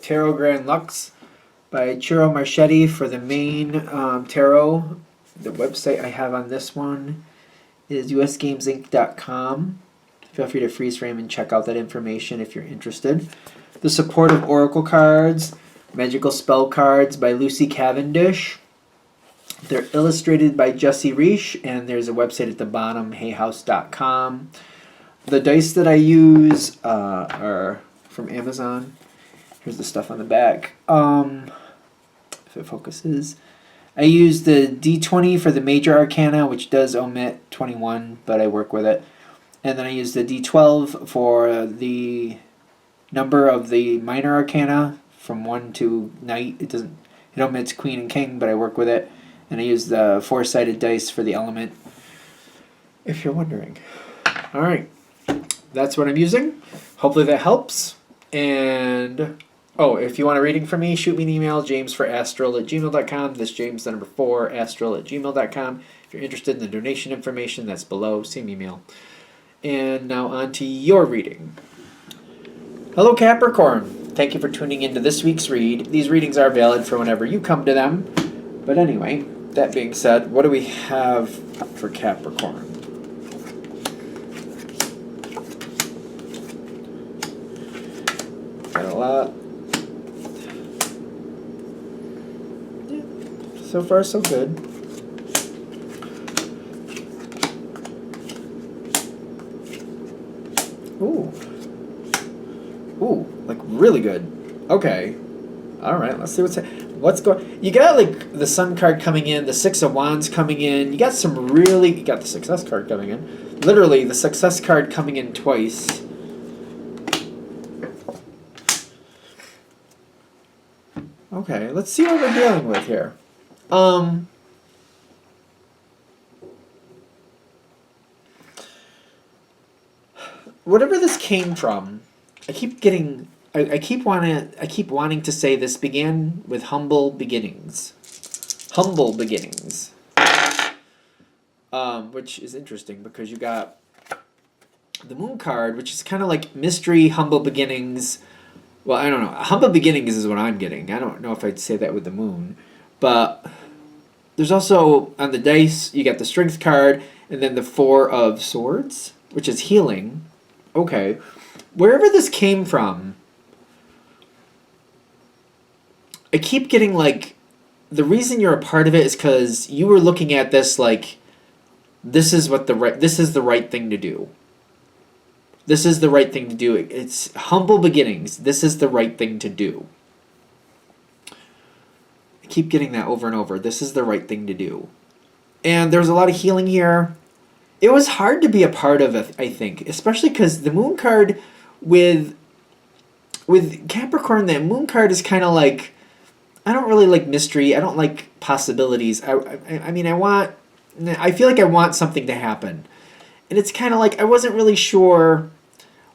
Tarot Grand Lux by Chiro Marchetti for the main tarot. The website I have on this one is usgamesinc.com. Feel free to freeze frame and check out that information if you're interested. The Supportive Oracle cards, Magical Spell cards by Lucy Cavendish. They're illustrated by Jesse Reish, and there's a website at the bottom, hayhouse.com. The dice that I use are from Amazon. Here's the stuff on the back. If it focuses. I use the D20 for the Major Arcana, which does omit 21, but I work with it. And then I use the D12 for the number of the Minor Arcana from 1 to Knight. It omits Queen and King, but I work with it. And I use the 4-sided dice for the element, if you're wondering. All right. That's what I'm using. Hopefully that helps. And if you want a reading from me, shoot me an email, jamesforastral@gmail.com. That's James, the number 4, astral@gmail.com. If you're interested in the donation information, that's below. Same email. And now on to your reading. Hello, Capricorn. Thank you for tuning into this week's read. These readings are valid for whenever you come to them. But anyway, that being said, what do we have for Capricorn? Got a lot. Yeah, so far so good. Ooh, like really good. Okay. All right, let's see what's going. You got like the Sun card coming in, the 6 of Wands coming in. You got the Success card coming in. Literally, the Success card coming in twice. Okay, let's see what we're dealing with here. Whatever this came from, I keep wanting to say this began with humble beginnings. Humble beginnings. Which is interesting because you got the Moon card, which is kind of like mystery, humble beginnings. Well, I don't know. Humble beginnings is what I'm getting. I don't know if I'd say that with the Moon. But there's also, on the dice, you got the Strength card, and then the 4 of Swords, which is healing. Okay. Wherever this came from, I keep getting like, the reason you're a part of it is because you were looking at this like, this is the right thing to do. This is the right thing to do. It's humble beginnings. This is the right thing to do. I keep getting that over and over. This is the right thing to do. And there's a lot of healing here. It was hard to be a part of it, I think, especially because the Moon card with Capricorn, that Moon card is kind of like, I don't really like mystery. I don't like possibilities. I mean, I feel like I want something to happen. And it's kind of like I wasn't really sure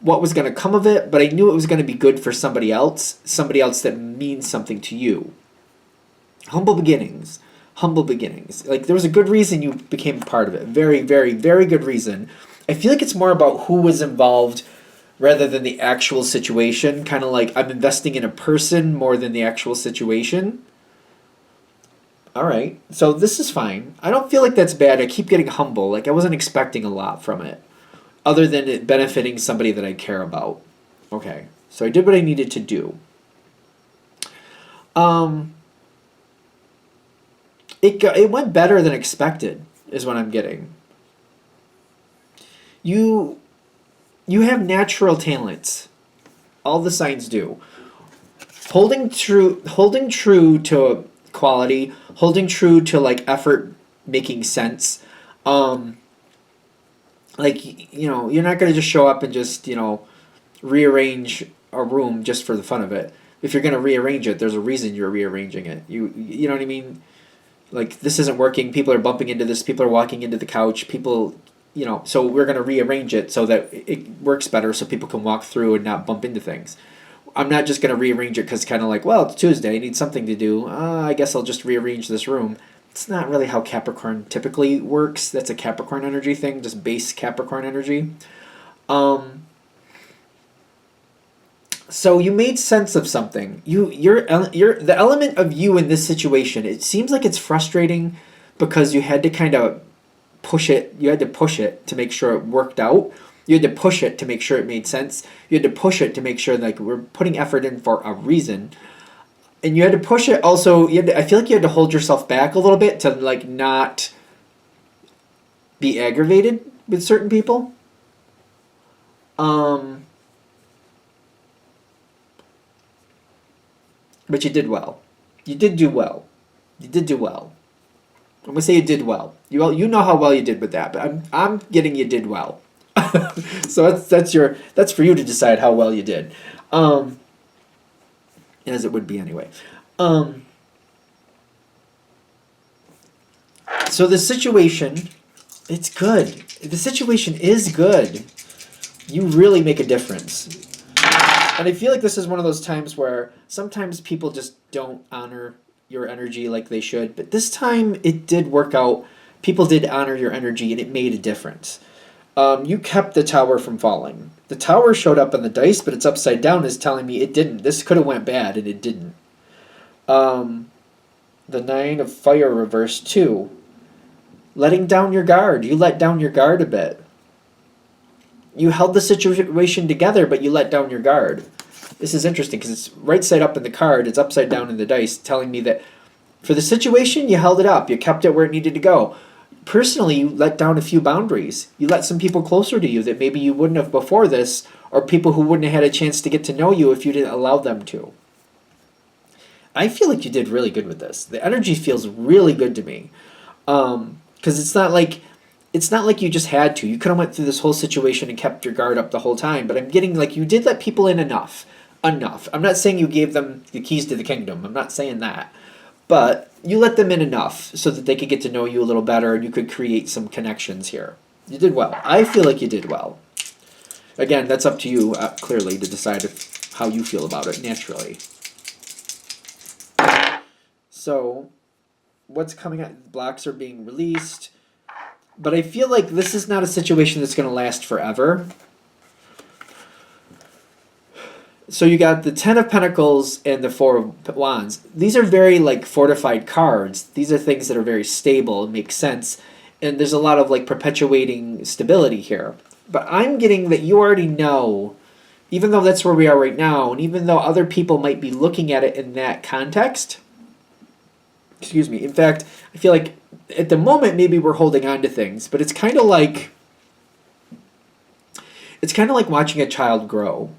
what was going to come of it, but I knew it was going to be good for somebody else that means something to you. Humble beginnings. Humble beginnings. Like, there was a good reason you became a part of it. Very, very, very good reason. I feel like it's more about who was involved rather than the actual situation. Kind of like I'm investing in a person more than the actual situation. All right. So this is fine. I don't feel like that's bad. I keep getting humble. Like, I wasn't expecting a lot from it, other than it benefiting somebody that I care about. Okay. So I did what I needed to do. It went better than expected, is what I'm getting. You have natural talents. All the signs do. Holding true to quality, holding true to like effort making sense. Like, you're not going to just show up and just, rearrange a room just for the fun of it. If you're going to rearrange it, there's a reason you're rearranging it. You know what I mean? Like, this isn't working. People are bumping into this. People are walking into the couch. People, so we're going to rearrange it so that it works better so people can walk through and not bump into things. I'm not just going to rearrange it because kind of like, well, it's Tuesday. I need something to do. I guess I'll just rearrange this room. It's not really how Capricorn typically works. That's a Capricorn energy thing, just base Capricorn energy. So you made sense of something. You're the element of you in this situation. It seems like it's frustrating because you had to kind of push it. You had to push it to make sure it worked out. You had to push it to make sure it made sense. You had to push it to make sure like we're putting effort in for a reason. And you had to push it also. I feel like you had to hold yourself back a little bit to like not be aggravated with certain people. But you did well. You did do well. You did do well. I'm gonna say you did well. You know how well you did with that, but I'm getting you did well. So that's for you to decide how well you did, as it would be anyway. So the situation, it's good. The situation is good. You really make a difference. And I feel like this is one of those times where sometimes people just don't honor your energy like they should. But this time it did work out. People did honor your energy and it made a difference. You kept the tower from falling. The tower showed up on the dice, but it's upside down is telling me it didn't. This could have went bad and it didn't. The 9 of fire reversed too. Letting down your guard. You let down your guard a bit. You held the situation together, but you let down your guard. This is interesting because it's right side up in the card. It's upside down in the dice, telling me that for the situation, you held it up. You kept it where it needed to go. Personally, you let down a few boundaries. You let some people closer to you that maybe you wouldn't have before this, or people who wouldn't have had a chance to get to know you if you didn't allow them to. I feel like you did really good with this. The energy feels really good to me. Because it's not like you just had to. You could have went through this whole situation and kept your guard up the whole time. But I'm getting like you did let people in enough. Enough. I'm not saying you gave them the keys to the kingdom. I'm not saying that. But you let them in enough so that they could get to know you a little better and you could create some connections here. You did well. I feel like you did well. Again, that's up to you, clearly, to decide how you feel about it naturally. So, what's coming out? Blocks are being released. But I feel like this is not a situation that's going to last forever. So you got the 10 of Pentacles and the 4 of Wands. These are very like fortified cards. These are things that are very stable and make sense. And there's a lot of like perpetuating stability here. But I'm getting that you already know, even though that's where we are right now, and even though other people might be looking at it in that context, excuse me, in fact, I feel like at the moment maybe we're holding on to things, but it's kind of like watching a child grow.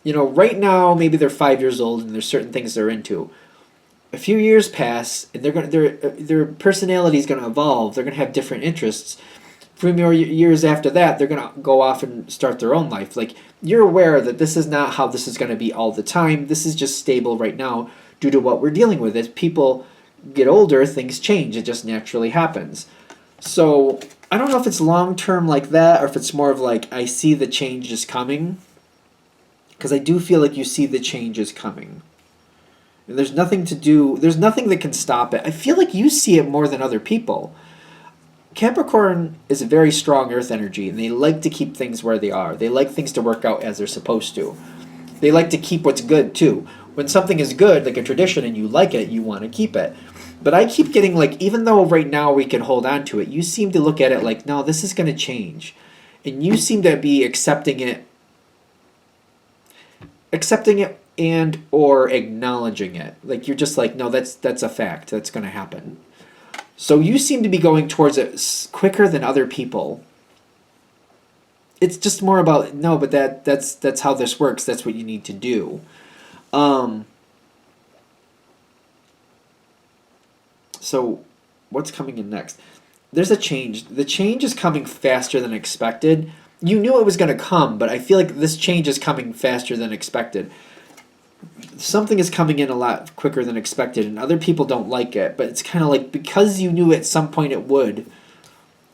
You know, right now maybe they're 5 years old and there's certain things they're into. A few years pass and their personality is going to evolve. They're going to have different interests. 3 more years after that, they're going to go off and start their own life. Like, you're aware that this is not how this is going to be all the time. This is just stable right now due to what we're dealing with. As people get older, things change. It just naturally happens. So I don't know if it's long-term like that or if it's more of like, I see the changes coming. Because I do feel like you see the changes coming. And there's nothing that can stop it. I feel like you see it more than other people. Capricorn is a very strong earth energy, and they like to keep things where they are. They like things to work out as they're supposed to. They like to keep what's good, too. When something is good, like a tradition, and you like it, you want to keep it. But I keep getting, like, even though right now we can hold on to it, you seem to look at it like, no, this is going to change. And you seem to be accepting it and or acknowledging it. Like, you're just like, no, that's a fact. That's going to happen. So you seem to be going towards it quicker than other people. It's just more about, no, but that's how this works. That's what you need to do. So what's coming in next? There's a change. The change is coming faster than expected. You knew it was going to come, but I feel like this change is coming faster than expected. Something is coming in a lot quicker than expected, and other people don't like it, but it's kind of like, because you knew at some point it would,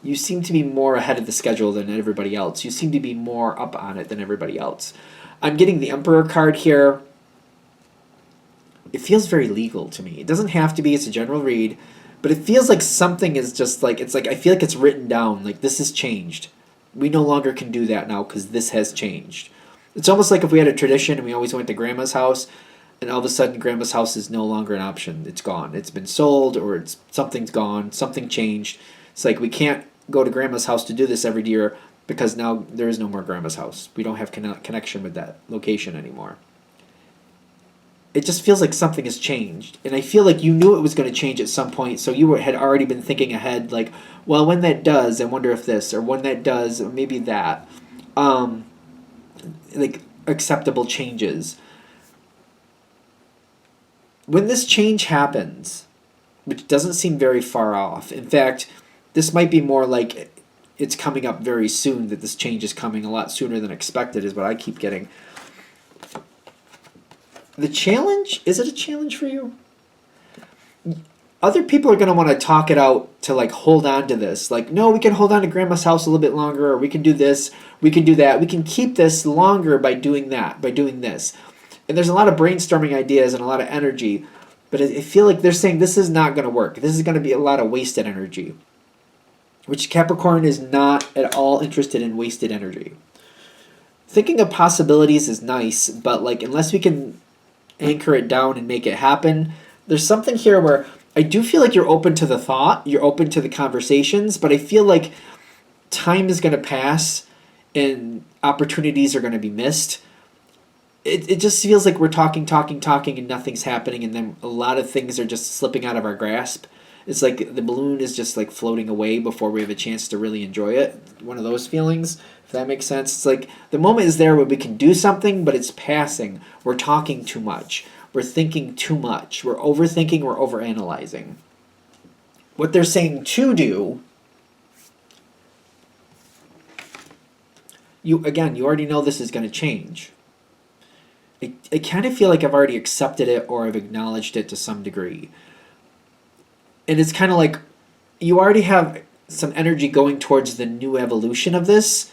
you seem to be more ahead of the schedule than everybody else. You seem to be more up on it than everybody else. I'm getting the Emperor card here. It feels very legal to me. It doesn't have to be. It's a general read, but it feels like something is just like, it's like, I feel like it's written down, like this has changed. We no longer can do that now because this has changed. It's almost like if we had a tradition and we always went to grandma's house, and all of a sudden grandma's house is no longer an option. It's gone. It's been sold, or something's gone, something changed. It's like we can't go to grandma's house to do this every year because now there is no more grandma's house. We don't have connection with that location anymore. It just feels like something has changed. And I feel like you knew it was going to change at some point, so you had already been thinking ahead, like, well, when that does, I wonder if this, or when that does, maybe that. Like, acceptable changes. When this change happens, which doesn't seem very far off, in fact, this might be more like it's coming up very soon, that this change is coming a lot sooner than expected, is what I keep getting. The challenge, is it a challenge for you? Other people are going to want to talk it out to like hold on to this. Like, no, we can hold on to grandma's house a little bit longer, or we can do this, we can do that. We can keep this longer by doing that, by doing this. And there's a lot of brainstorming ideas and a lot of energy, but I feel like they're saying this is not going to work. This is going to be a lot of wasted energy, which Capricorn is not at all interested in wasted energy. Thinking of possibilities is nice, but like unless we can anchor it down and make it happen, there's something here where I do feel like you're open to the thought, you're open to the conversations, but I feel like time is going to pass and opportunities are going to be missed. It just feels like we're talking, and nothing's happening, and then a lot of things are just slipping out of our grasp. It's like the balloon is just like floating away before we have a chance to really enjoy it. One of those feelings, if that makes sense. It's like the moment is there where we can do something, but it's passing. We're talking too much. We're thinking too much. We're overthinking. We're overanalyzing. What they're saying to do, you already know this is going to change. I kind of feel like I've already accepted it, or I've acknowledged it to some degree. And it's kind of like you already have some energy going towards the new evolution of this.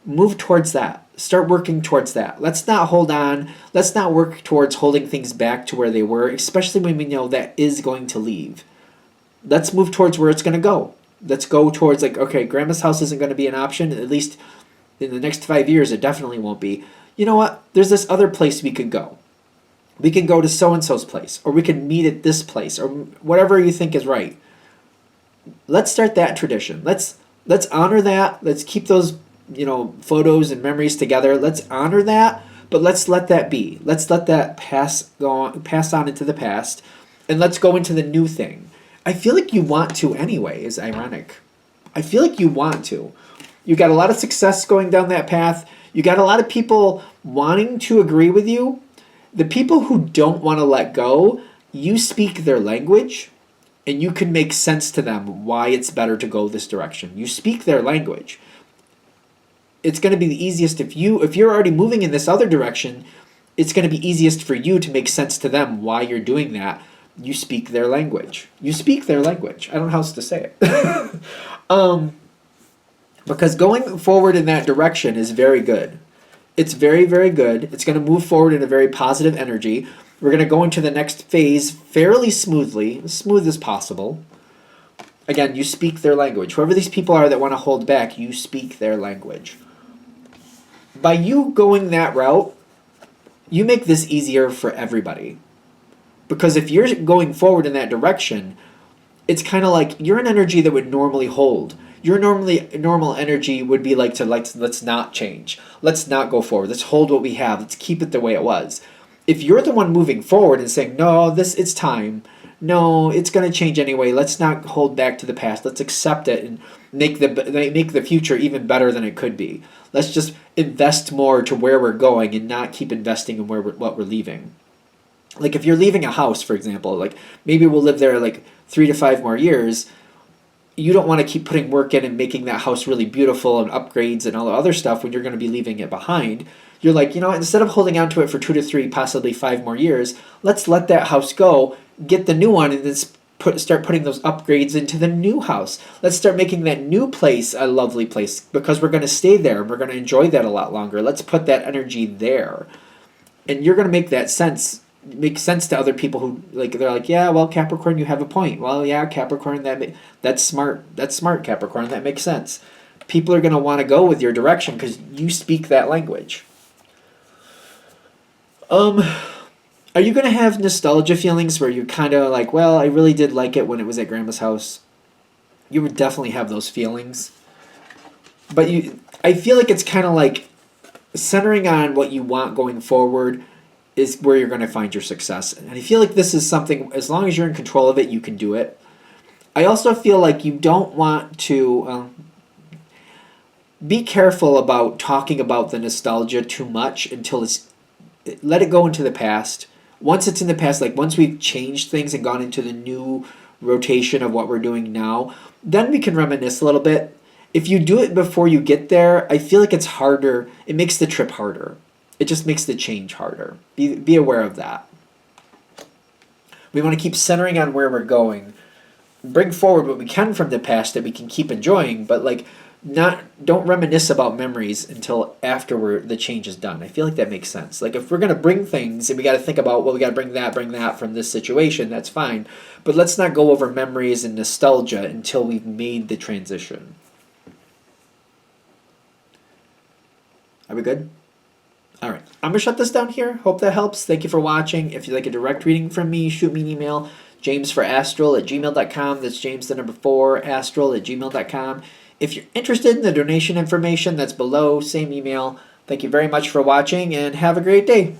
Move towards that. Start working towards that. Let's not hold on. Let's not work towards holding things back to where they were, especially when we know that is going to leave. Let's move towards where it's going to go. Let's go towards like, okay, grandma's house isn't going to be an option. At least in the next 5 years, it definitely won't be. You know what? There's this other place we could go. We can go to so-and-so's place, or we can meet at this place, or whatever you think is right. Let's start that tradition. Let's honor that. Let's keep those, photos and memories together. Let's honor that, but let's let that be. Let's let that pass on into the past, and let's go into the new thing. I feel like you want to anyway, is ironic. I feel like you want to. You got a lot of success going down that path. You got a lot of people wanting to agree with you. The people who don't want to let go, you speak their language, and you can make sense to them why it's better to go this direction. You speak their language. It's going to be the easiest if you're already moving in this other direction, it's going to be easiest for you to make sense to them why you're doing that. You speak their language. You speak their language. I don't know how else to say it. Because going forward in that direction is very good. It's very, very good. It's going to move forward in a very positive energy. We're going to go into the next phase fairly smoothly, as smooth as possible. Again, you speak their language. Whoever these people are that want to hold back, you speak their language. By you going that route, you make this easier for everybody. Because if you're going forward in that direction, it's kind of like you're an energy that would normally hold. Your normal energy would be like let's not change. Let's not go forward. Let's hold what we have. Let's keep it the way it was. If you're the one moving forward and saying, no, it's time. No, it's going to change anyway. Let's not hold back to the past. Let's accept it and make the future even better than it could be. Let's just invest more to where we're going and not keep investing in what we're leaving. Like if you're leaving a house, for example, like maybe we'll live there like 3 to 5 more years. You don't want to keep putting work in and making that house really beautiful and upgrades and all the other stuff when you're going to be leaving it behind. You're like, instead of holding on to it for 2 to 3, possibly 5 more years, let's let that house go, get the new one, and then start putting those upgrades into the new house. Let's start making that new place a lovely place because we're going to stay there and we're going to enjoy that a lot longer. Let's put that energy there. And you're going to make sense to other people who they're like, yeah, well, Capricorn, you have a point. Well, yeah, Capricorn, that's smart. That's smart, Capricorn. That makes sense. People are going to want to go with your direction because you speak that language. Um, are you gonna have nostalgia feelings where you're kind of like, well, I really did like it when it was at Grandma's house? You would definitely have those feelings, but I feel like it's kind of like centering on what you want going forward is where you're going to find your success. And I feel like this is something, as long as you're in control of it, you can do it. I also feel like you don't want to be careful about talking about the nostalgia too much until let it go into the past. Once it's in the past, like once we've changed things and gone into the new rotation of what we're doing now, then we can reminisce a little bit. If you do it before you get there, I feel like it's harder. It makes the trip harder. It just makes the change harder. Be aware of that. We want to keep centering on where we're going. Bring forward what we can from the past that we can keep enjoying, but like not don't reminisce about memories until after the change is done. I feel like that makes sense. Like if we're gonna bring things and we got to think about, well, we got to bring that from this situation. That's fine, but let's not go over memories and nostalgia until we've made the transition. Are we good? All right, I'm gonna shut this down here. Hope that helps. Thank you for watching. If you'd like a direct reading from me, shoot me an email, jamesforastral@gmail.com. That's James the number 4 astral@gmail.com. If you're interested in the donation information, that's below, same email. Thank you very much for watching and have a great day.